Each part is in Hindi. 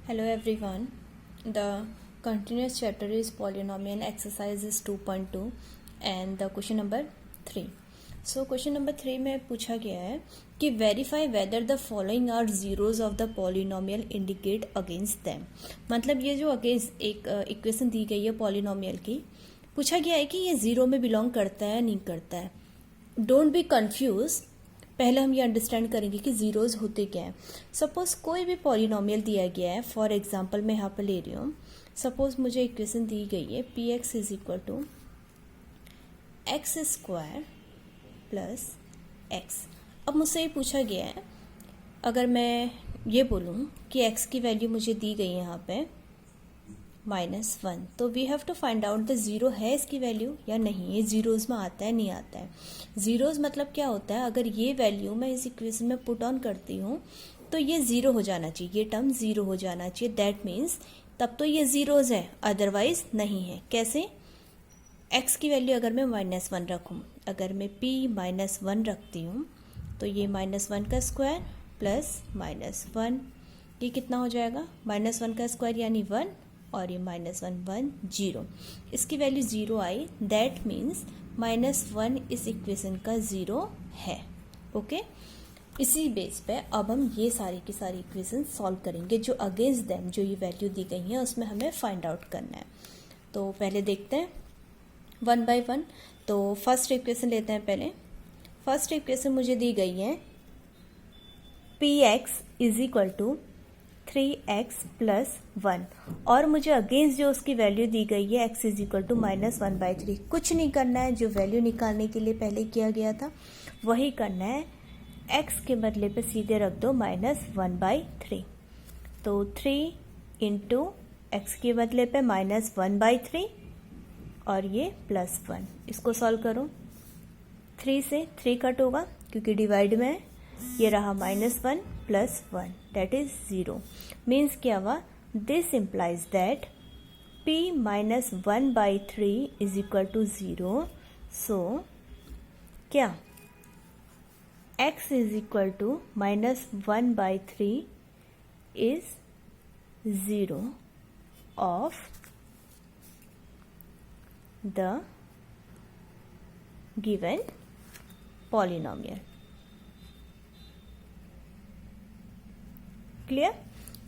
Hello everyone. The continuous chapter is polynomial exercises 2.2 and the question number 3. So question number 3 में पूछा गया है कि verify whether the following are zeros of the polynomial indicate against them. मतलब ये जो against एक इक्वेशन दी गई है polynomial की, पूछा गया है कि ये जीरो में बिलोंग करता है या नहीं करता है. Don't be confuse. पहले हम ये अंडरस्टैंड करेंगे कि जीरोज होते क्या हैं. सपोज कोई भी पॉलिनोमियल दिया गया है. फॉर एग्जांपल मैं यहाँ पर ले रही हूँ. सपोज मुझे इक्वेशन दी गई है P X is equal to X square plus X. अब मुझसे ये पूछा गया है, अगर मैं ये बोलूँ कि एक्स की वैल्यू मुझे दी गई है यहाँ पे -1, तो we have to find out the zero है इसकी वैल्यू या नहीं. ये जीरोज में आता है नहीं आता है. जीरोज मतलब क्या होता है, अगर ये वैल्यू मैं इस इक्वेशन में पुट ऑन करती हूँ तो ये जीरो हो जाना चाहिए, ये टर्म जीरो हो जाना चाहिए. दैट मीन्स तब तो ये जीरोज है, अदरवाइज नहीं है. कैसे? एक्स की वैल्यू अगर मैं -1 रखूँ, अगर मैं p -1 रखती हूँ तो ये -1 का स्क्वायर प्लस -1, ये कितना हो जाएगा? -1 का स्क्वायर यानी 1 और ये -1 0. इसकी वैल्यू 0 आई. दैट मीन्स -1 इस इक्वेशन का ज़ीरो है. ओके. इसी बेस पे अब हम ये सारी की सारी इक्वेशन सॉल्व करेंगे जो अगेंस्ट देम जो ये वैल्यू दी गई है उसमें हमें फाइंड आउट करना है. तो पहले देखते हैं 1 बाय 1. तो फर्स्ट इक्वेशन लेते हैं पहले. फर्स्ट इक्वेशन मुझे दी गई है P X is equal to 3x plus 1 और मुझे अगेंस्ट जो उसकी वैल्यू दी गई है x इज इक्वल टू -1/3. कुछ नहीं करना है, जो वैल्यू निकालने के लिए पहले किया गया था वही करना है. x के बदले पे सीधे रख दो -1/3. तो 3 इंटू एक्स के बदले पे -1/3 और ये +1. इसको सॉल्व करो. 3 से 3 कट होगा क्योंकि डिवाइड में है. ये रहा -1 प्लस 1 दैट इज 0. मीन्स क्या हुआ? This implies that p -1/3 is equal to 0. So क्या x is equal to -1/3 is 0 of the given polynomial. Clear?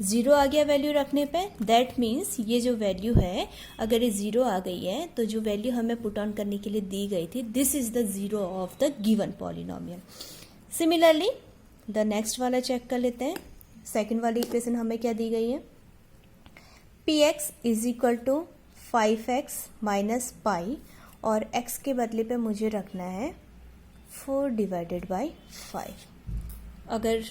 Zero आ गया वैल्यू रखने पे. दैट मीन्स ये जो वैल्यू है, अगर ये जीरो आ गई है तो जो वैल्यू हमें पुट ऑन करने के लिए दी गई थी, this is the zero of the given polynomial. Similarly the next वाला चेक कर लेते हैं. सेकेंड वाली इक्वेशन हमें क्या दी गई है? P X is equal to 5x minus pi और x के बदले पे मुझे रखना है 4/5. अगर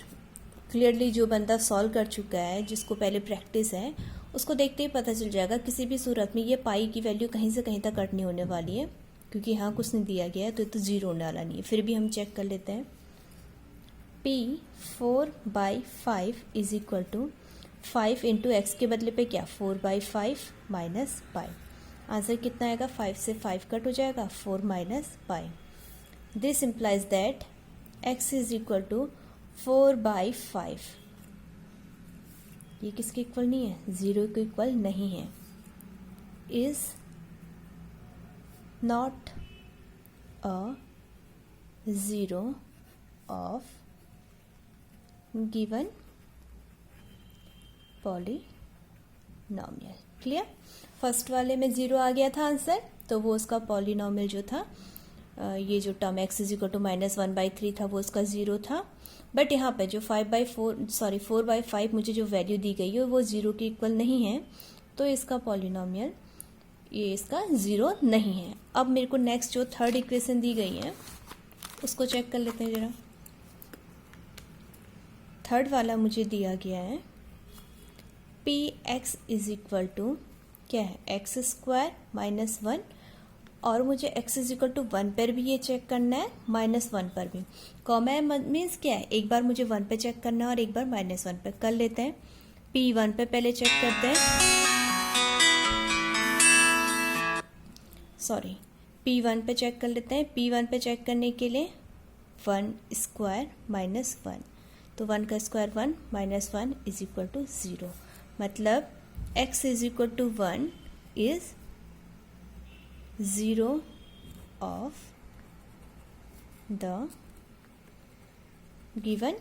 क्लियरली जो बंदा सॉल्व कर चुका है, जिसको पहले प्रैक्टिस है, उसको देखते ही पता चल जाएगा किसी भी सूरत में ये पाई की वैल्यू कहीं से कहीं तक कट नहीं होने वाली है, क्योंकि यहाँ कुछ नहीं दिया गया है तो जीरो होने वाला नहीं है. फिर भी हम चेक कर लेते हैं. p 4/5 is equal to 5 into X के बदले पे क्या 4/5 माइनस पाई. आंसर कितना आएगा? 5 से 5 कट हो जाएगा, 4 minus pi. This implies that x is equal to 4/5. ये किसके इक्वल नहीं है? 0 के इक्वल नहीं है. Is not a zero of given polynomial. Clear? First वाले में 0 आ गया था आंसर, तो वो उसका पॉलिनोमियल जो था, ये जो term x is equal to -1/3 था वो उसका 0 था. बट यहाँ पे जो 4/5 मुझे जो वैल्यू दी गई है वो 0 के इक्वल नहीं है, तो इसका पॉलिनोमियल ये इसका 0 नहीं है. अब मेरे को नेक्स्ट जो थर्ड इक्वेशन दी गई है उसको चेक कर लेते हैं जरा. थर्ड वाला मुझे दिया गया है P X is equal to क्या है? एक्स स्क्वायर -1 और मुझे x इज इक्वल टू 1 पर भी ये चेक करना है, -1 पर भी. कॉमा मीन्स क्या है? एक बार मुझे 1 पे चेक करना है और एक बार -1 पे. कर लेते हैं. p1 पे पहले चेक करते हैं. सॉरी, p1 पे चेक कर लेते हैं. p1 पे चेक करने के लिए 1 स्क्वायर -1, तो 1 का स्क्वायर 1 -1 इज इक्वल टू 0. मतलब x is equal to 1 is 0 of the given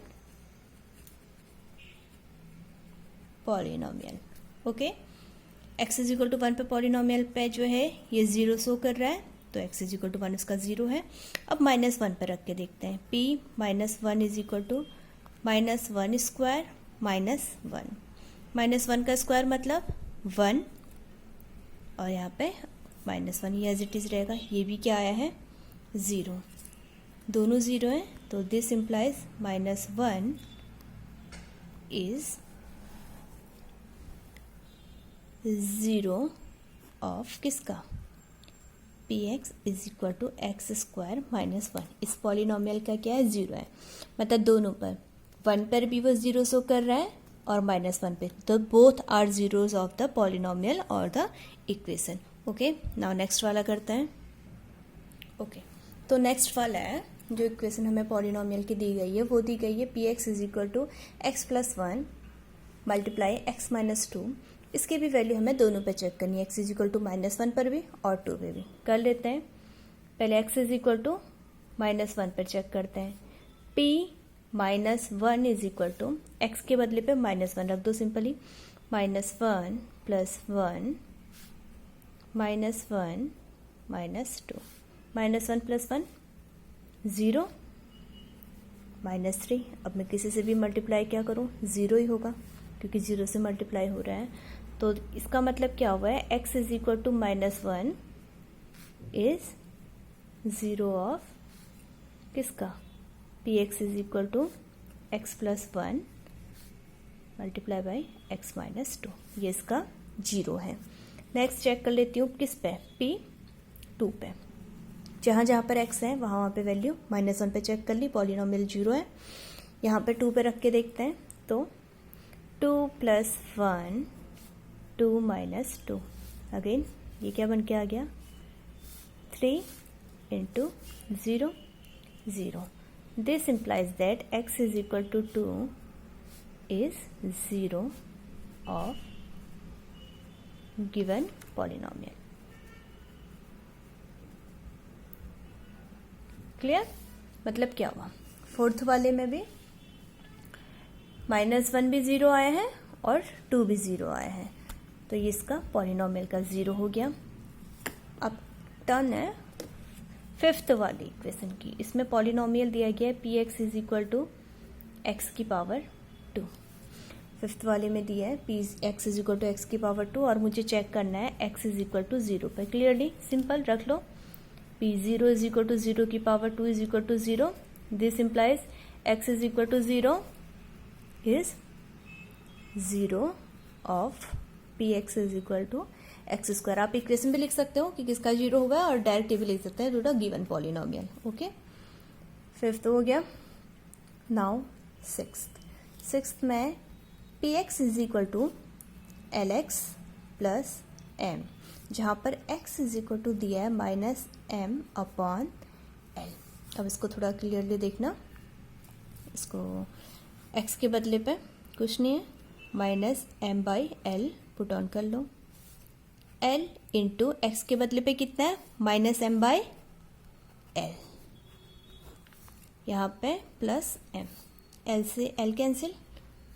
polynomial. Okay, x is equal to 1 पे पॉलिनोमियल पे जो है ये 0 शो कर रहा है, तो x इज इक्वल टू 1 उसका 0 है. अब -1 पर रख के देखते हैं. p -1 is equal to -1 square -1. -1 का स्क्वायर मतलब 1, और यहाँ पे -1 ये एज इट इज रहेगा. ये भी क्या आया है 0, दोनों 0 हैं, तो दिस इम्प्लाइज -1 इज 0 ऑफ किसका px is equal to X square -1. इस पॉलिनोमियल का क्या है 0 है, मतलब दोनों पर 1 पर भी वो 0 शो कर रहा है और -1 पे, तो both are zeros of the polynomial और the equation. Okay, now next वाला करते हैं. ओके, तो नेक्स्ट वाला है जो इक्वेशन हमें पॉलिनोमियल की दी गई है, वो दी गई है px is equal to X plus 1 multiply X minus 2. इसकी भी वैल्यू हमें दोनों पे चेक करनी है, x इज इक्वल टू -1 पर भी और 2 पे भी. कर लेते हैं. पहले x इज इक्वल टू -1 पर चेक करते हैं. p -1 is equal to x के बदले पे -1 रख दो सिंपली. -1 प्लस 1 -1 -2. -1 प्लस 1 0 -3. अब मैं किसी से भी मल्टीप्लाई क्या करूँ, 0 ही होगा क्योंकि 0 से मल्टीप्लाई हो रहा है. तो इसका मतलब क्या हुआ है, x is equal to -1 is 0 of किसका px is equal to X plus 1 multiply by X minus 2. ये इसका 0 है. नेक्स्ट चेक कर लेती हूँ किस पे, p2 पे. जहाँ जहाँ पर x है वहाँ पे वैल्यू -1 पे चेक कर ली, पॉलिनोमियल 0 है. यहाँ पे 2 पे रख के देखते हैं, तो 2 प्लस 1 2 माइनस 2. अगेन ये क्या बन के आ गया 3 into 0 0. This implies that x is equal to 2 is 0 of given polynomial. Clear, मतलब क्या हुआ, फोर्थ वाले में भी -1 भी 0 आया है और 2 भी 0 आया है, तो ये इसका पॉलिनोमियल का 0 हो गया. अब टर्न है फिफ्थ वाली इक्वेशन की. इसमें पॉलिनोमियल दिया गया है px is equal to X की पावर 2. फिफ्थ वाले में दिया है x is equal to X की पावर 2 और मुझे चेक करना है x इज इक्वल टू 0 पर. क्लियरली सिंपल रख लो, p0 इज इक्वल टू 0 की power 2 is equal to 0. This implies x is equal to 0 is 0 of px is equal to X square. आप इक्वेशन भी लिख सकते हो कि किसका 0 होगा और डायरेक्ट भी लिख सकते हैं to the given polynomial. Okay, fifth हो गया. नाउ सिक्स्थ में px is equal to lx plus m, जहाँ पर x इज इक्वल टू दिया है -m अपॉन l. अब इसको थोड़ा क्लियरली देखना, इसको x के बदले पे कुछ नहीं है, -m/l पुट ऑन कर लो. l इंटू एक्स के बदले पे कितना है -m/l, यहाँ पे प्लस m. l से l कैंसिल,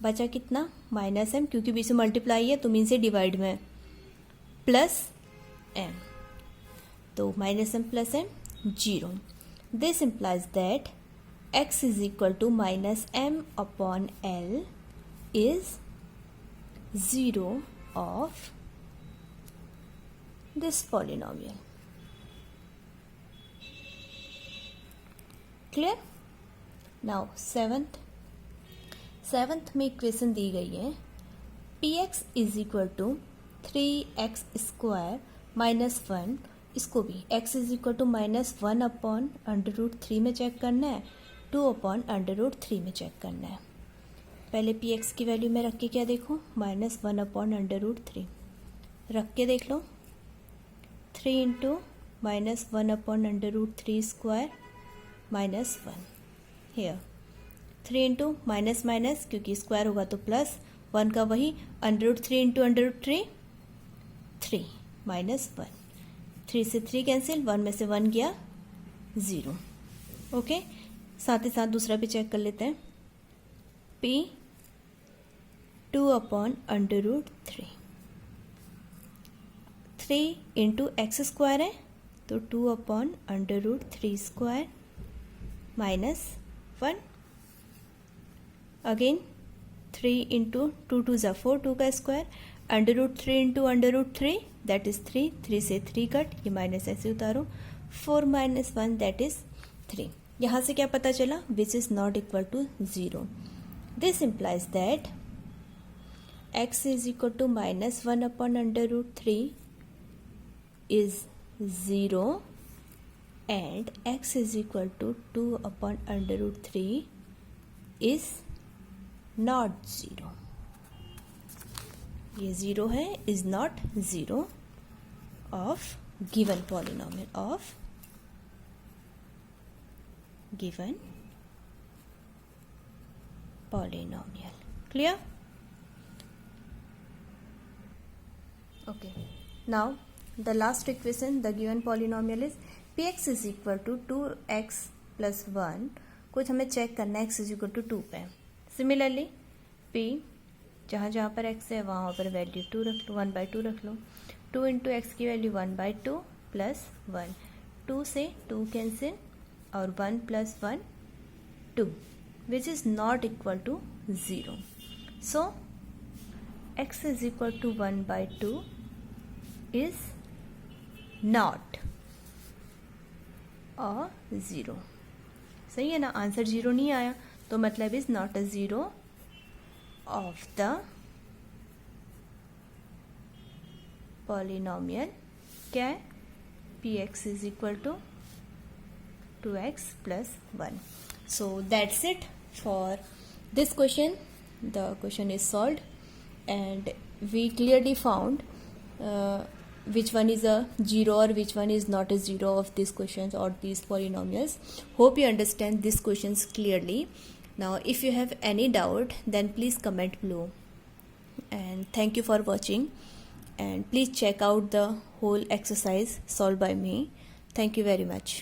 बचा कितना -m, क्योंकि बीच में मल्टीप्लाई है तो मीन से डिवाइड में प्लस m, तो -m plus m 0. This implies that x is equal to -m upon l is 0 of this polynomial. Clear? Now seventh में इक्वेशन दी गई है px is equal to 3x square -1. इसको भी x is equal to -1 upon √3 में चेक करना है, 2 अपॉन √3 में चेक करना है. पहले px की वैल्यू में रख के क्या देखो, -1 अपॉन √3 रख के देख लो. 3 into -1 upon √3 square -1. Here 3 into minus क्योंकि स्क्वायर होगा तो प्लस 1 का वही √3 इंटू √3 3 माइनस 1, 3 से 3 कैंसिल, 1 में से 1 गया 0। ओके, साथ ही साथ दूसरा भी चेक कर लेते हैं। p 2/√3, 3 इंटू एक्स स्क्वायर है तो 2/√3 स्क्वायर माइनस 1, अगेन 3 इंटू 2 2 ज़ा 4, 2 का स्क्वायर, √3 इंटू √3 दैट इज 3, 3 से 3 कट, ये माइनस ऐसे उतारो, 4 माइनस 1 दैट इज 3। यहाँ से क्या पता चला, which is not equal to 0। This implies that x is equal to -1/√3 is 0 and x is equal to 2/√3 is not 0। ये 0 है, is not 0 of given polynomial of given polynomial। Clear? Okay, now the last equation, the given polynomial is px is equal to 2x plus 1। कुछ हमें चेक करना है x is equal to 2 पे। सिमिलरली p जहाँ जहाँ पर x है वहाँ पर वैल्यू 2 रख लो, 1/2 रख लो। 2 इंटू एक्स की वैल्यू 1/2 प्लस 1, 2 से 2 कैंसिल और 1 plus 1 2 which is not equal to 0। So x is equal to 1/2 is not और 0। सही है ना, आंसर 0 नहीं आया तो मतलब is not a 0 of the polynomial. क्या है, px is equal to 2x plus 1। So that's it for this question. The question is solved and we clearly found which one is a 0 or which one is not a 0 of these questions or these polynomials. Hope you understand these questions clearly. Now if you have any doubt then please comment below, and thank you for watching, and please check out the whole exercise solved by me. Thank you very much.